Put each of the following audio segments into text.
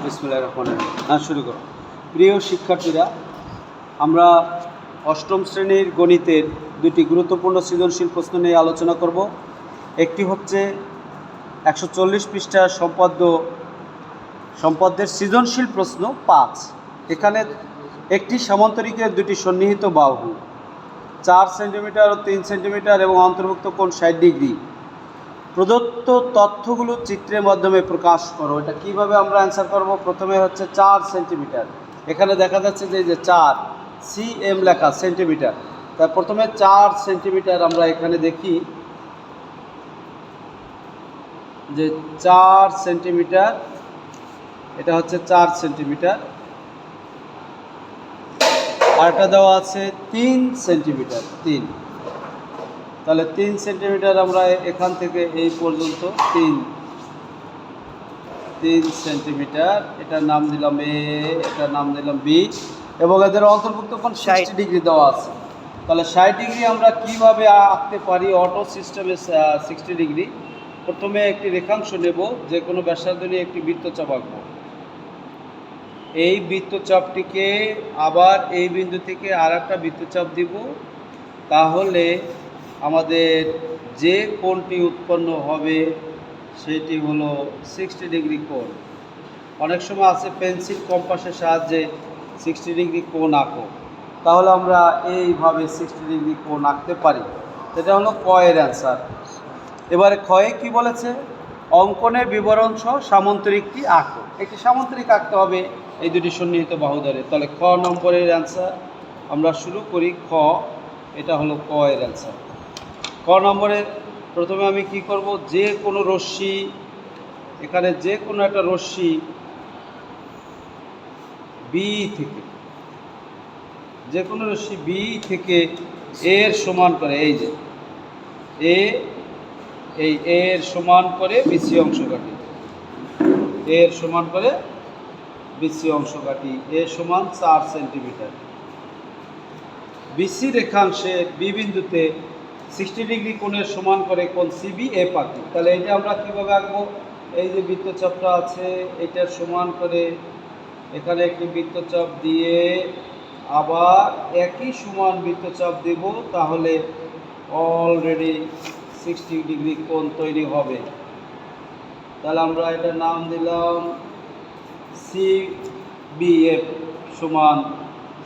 বিসমিল্লাহির রহমানির রহিম। শুরু করো। প্রিয় শিক্ষার্থীরা, আমরা অষ্টম শ্রেণীর গণিতের দুটি গুরুত্বপূর্ণ সৃজনশীল প্রশ্ন নিয়ে আলোচনা করব। একটি হচ্ছে 140 পৃষ্ঠার সম্পদের সৃজনশীল প্রশ্ন 5। এখানে একটি সামান্তরিকের দুটি সন্নিহিত বাহু 4 সেন্টিমিটার ও 3 সেন্টিমিটার এবং অন্তর্ভুক্ত কোণ 60 ডিগ্রি। প্রদত্ত তথ্যগুলো চিত্রের মাধ্যমে প্রকাশ করো। এটা কিভাবে আমরা অ্যান্সার করব? প্রথমে হচ্ছে 4 সেন্টিমিটার, এখানে দেখা যাচ্ছে যে 4 সিএম লেখা সেন্টিমিটার। তাই প্রথমে 4 সেন্টিমিটার আমরা এখানে দেখি যে 4 সেন্টিমিটার, এটা হচ্ছে 4 সেন্টিমিটার। আর একটা দেওয়া আছে 3 সেন্টিমিটার, 3। তাহলে 3 সেন্টিমিটার আমরা এখান থেকে এই পর্যন্ত 3 সেন্টিমিটার, এটার নাম দিলাম এ, এটার নাম দিলাম বি, এবং এদের অন্তর্ভুক্ত কোণ 60 ডিগ্রি দেওয়া আছে। তাহলে 60 ডিগ্রি আমরা কিভাবে আঁকতে পারি? অটো সিস্টেমে 60 ডিগ্রি। প্রথমে একটি রেখাংশ নেব, যে কোনো ব্যাসার্ধ নিয়ে একটি বৃত্তচাপ আঁকবো। এই বৃত্তচাপটিকে আবার এই বিন্দু থেকে আর একটা বৃত্তচাপ দিব, তাহলে আমাদের যে কোণটি উৎপন্ন হবে সেটি হলো 60 ডিগ্রি কোণ। অনেক সময় আছে পেন্সিল কম্পাসের সাহায্যে 60 ডিগ্রি কোণ আঁকো, তাহলে আমরা এইভাবে 60 ডিগ্রি কোণ আঁকতে পারি। এটা হলো ক এর অ্যান্সার। এবারে ক্ষয়ে কি বলেছে? অঙ্কনের বিবরণ সহ সামান্তরিকটি আঁকো। একটি সামান্তরিক আঁকতে হবে এই দুটি সন্নিহিত বাহু ধরে। তাহলে খ নম্বরের অ্যান্সার আমরা শুরু করি। খ, এটা হলো ক এর অ্যান্সার। ক নম্বরে প্রথমে আমি কি করব? যে কোনো রশ্মি, এখানে যে কোনো একটা রশ্মি বি থেকে, যে কোনো রশ্মি বি থেকে এর সমান করে, এই যে এই এর সমান করে বিসি অংশ কাটি, এর সমান করে বিসি অংশ কাটি। এ সমান 4 সেন্টিমিটার। বিসি রেখাংশে বি বিন্দুতে 60 ডিগ্রি কোণের সমান করে কোণ সিবি এ পাকি। তাহলে এটা আমরা কীভাবে আঁকবো? এই যে বৃত্তচাপটা আছে, এটার সমান করে এখানে একটি বৃত্তচাপ দিয়ে আবার একই সমান বৃত্তচাপ দেব, তাহলে অলরেডি 60 ডিগ্রি কোণ তৈরি হবে। তাহলে আমরা এটার নাম দিলাম সিবিএফ সমান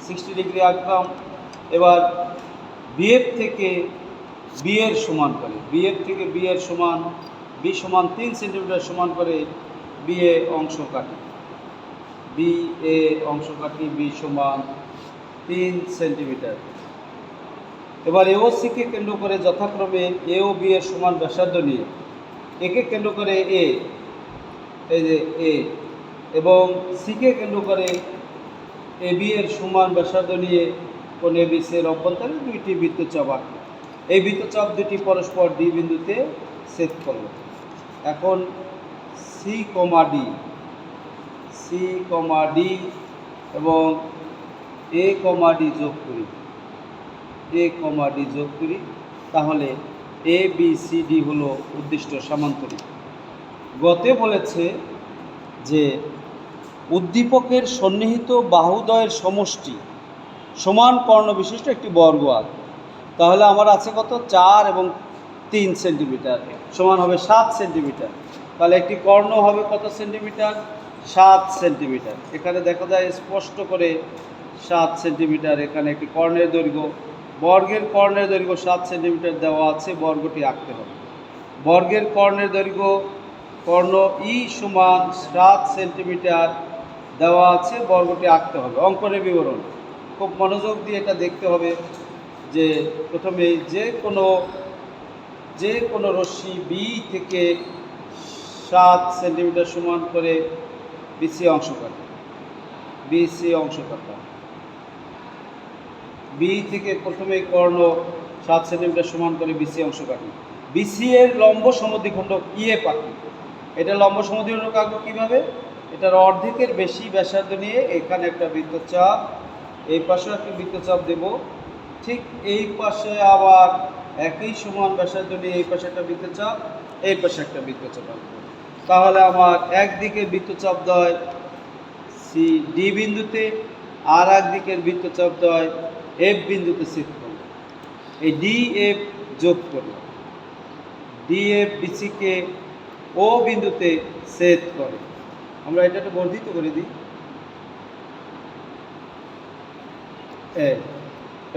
60 ডিগ্রি আঁকলাম। এবার বিএফ থেকে বি এর সমান করে, বিএফ থেকে বি এর সমান, বি সমান 3 সেন্টিমিটার সমান করে বি এ অংশ কাটি, বি এ অংশ কাটি, বি সমান 3 সেন্টিমিটার। এবার এ ও সিকে কেন্দ্র করে যথাক্রমে এ ও বি এর সমান ব্যাসার্ধ নিয়ে, একে কেন্দ্র করে এ, এই যে এ, এবং সিকে কেন্দ্র করে এ বি এর সমান ব্যাসার্ধ নিয়ে কোণ এ বি সি এর অভ্যন্তরে দুইটি বৃত্তচাপ আঁকি। এই বৃত্তচাপ দুটি পরস্পর ডি বিন্দুতে ছেদ করব। এখন সি কমা ডি এবং এ কমা ডি যোগ করি, এ কমা ডি যোগ করি, তাহলে এ বি সি ডি হলো উদ্দিষ্ট সামান্তরিক। গতে বলেছে যে উদ্দীপকের সন্নিহিত বাহুদ্বয়ের সমষ্টি সমান কর্ণ বিশিষ্ট একটি বর্গ আঁক। তাহলে আমার আছে কত? 4 এবং 3 সেন্টিমিটার সমান হবে 7 সেন্টিমিটার। তাহলে একটি কর্ণ হবে কত সেন্টিমিটার? 7 সেন্টিমিটার। এখানে দেখা যায় স্পষ্ট করে 7 সেন্টিমিটার। এখানে একটি কর্ণের দৈর্ঘ্য, বর্গের কর্ণের দৈর্ঘ্য 7 সেন্টিমিটার দেওয়া আছে, বর্গটি আঁকতে হবে। বর্গের কর্ণের দৈর্ঘ্য, কর্ণ ই সমান 7 সেন্টিমিটার দেওয়া আছে, বর্গটি আঁকতে হবে। অঙ্কনের বিবরণ খুব মনোযোগ দিয়ে এটা দেখতে হবে যে প্রথমে যে কোনো রশ্মি বি থেকে 7 সেন্টিমিটার সমান করে বিসি অংশ কাটা, বিসি অংশ কাটা। বি থেকে প্রথমে কর্ণ 7 সেন্টিমিটার সমান করে বিসি অংশ কাটি। বিসি এর লম্ব সমদ্বিখণ্ডক ইয়ে পাকি। এটা লম্ব সমদ্বিখণ্ডক আঁকবো কীভাবে? এটার অর্ধেকের বেশি ব্যাসার্ধ নিয়ে এখানে একটা বৃত্তচাপ, এই পাশেও একটা বৃত্তচাপ দেব, ঠিক এই পাশে আবার একই সমান ব্যাসার্ধ নিয়ে এই পাশে একটা বৃত্তচাপ, এই পাশে একটা বৃত্তচাপ আঁকবো। তাহলে আমার একদিকে বৃত্তচাপ দ্বয় সি ডি বিন্দুতে, আর এক দিকের বৃত্তচাপ হয় এফ বিন্দুতে ছেদ করল। এই ডি এফ যোগ করল, ডি এফ বিসিকে ও বিন্দুতে ছেদ করে। আমরা এটা একটু বর্ধিত করে দিই।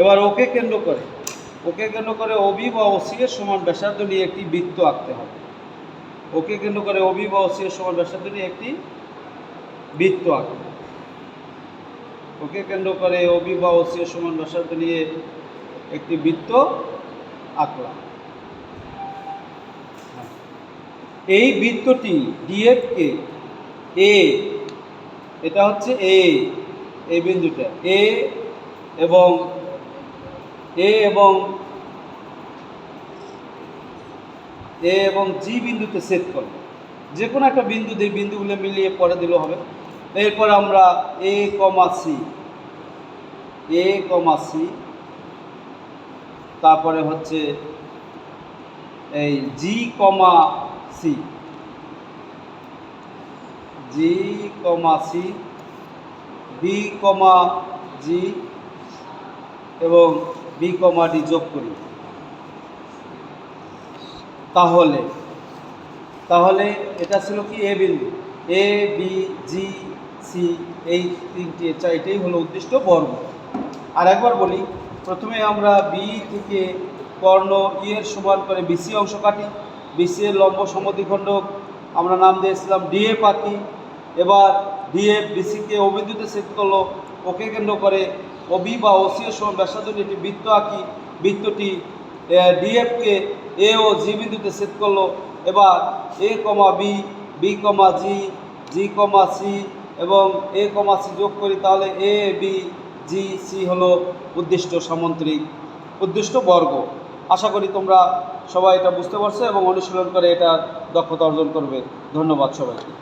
এবার ওকে কেন্দ্র করে ওবি বা ওসি এর সমান ব্যাসার্ধ নিয়ে একটি বৃত্ত আঁকতে হবে। ওকে কেন্দ্র করে ওবি বা ওসি এর সমান ব্যাসার্ধ নিয়ে একটি বৃত্ত আঁকবে। ওকে কেন্দ্র করে ওবি বা ওসি এর সমান ব্যাসার্ধ নিয়ে একটি বৃত্ত আঁকলাম। এই বৃত্তটি ডিএফ কে এ, এটা হচ্ছে এই বিন্দুটা এ এবং জি বিন্দুতে ছেদ করবে। যে কোনো একটা বিন্দু দিয়ে বিন্দুগুলো মিলিয়ে পরে দিলেও হবে। এরপর আমরা এ কমা সি, তারপরে হচ্ছে এই জি কমা সি, বি কমা জি এবং বি কমা ডি যোগ করি। তাহলে এটা ছিল কি এ বিন্দু, এ বি জি সি, এই তিনটি এটাই হলো উদ্দিষ্ট বর্গ। আর একবার বলি, প্রথমে আমরা বি থেকে কর্ণ ই এর সমান করে বিসি অংশ কাটি। বিসি এর লম্ব সমদ্বিখণ্ডক আমরা নাম দিয়েছিলাম ডিএফ আঁকি। এবার ডিএফ বিসিকে ও বিন্দুতে ছেদ করলো। ওকে কেন্দ্র করে ওবি বা ওসি এর সমান ব্যাসার্ধ নিয়ে একটি বৃত্ত আঁকি। বৃত্তটি ডিএফকে এ ও জি বিন্দুতে ছেদ করলো। এবার এ কমা বি, বি কমা জি, জি কমা সি এবং এ কমা সি যোগ করি। তাহলে এ বি জি সি হলো উদ্দিষ্ট সামন্ত্রিক উদ্দিষ্ট বর্গ। আশা করি তোমরা সবাই এটা বুঝতে পারছো এবং অনুশীলন করে এটা দক্ষতা অর্জন করবে। ধন্যবাদ সবাইকে।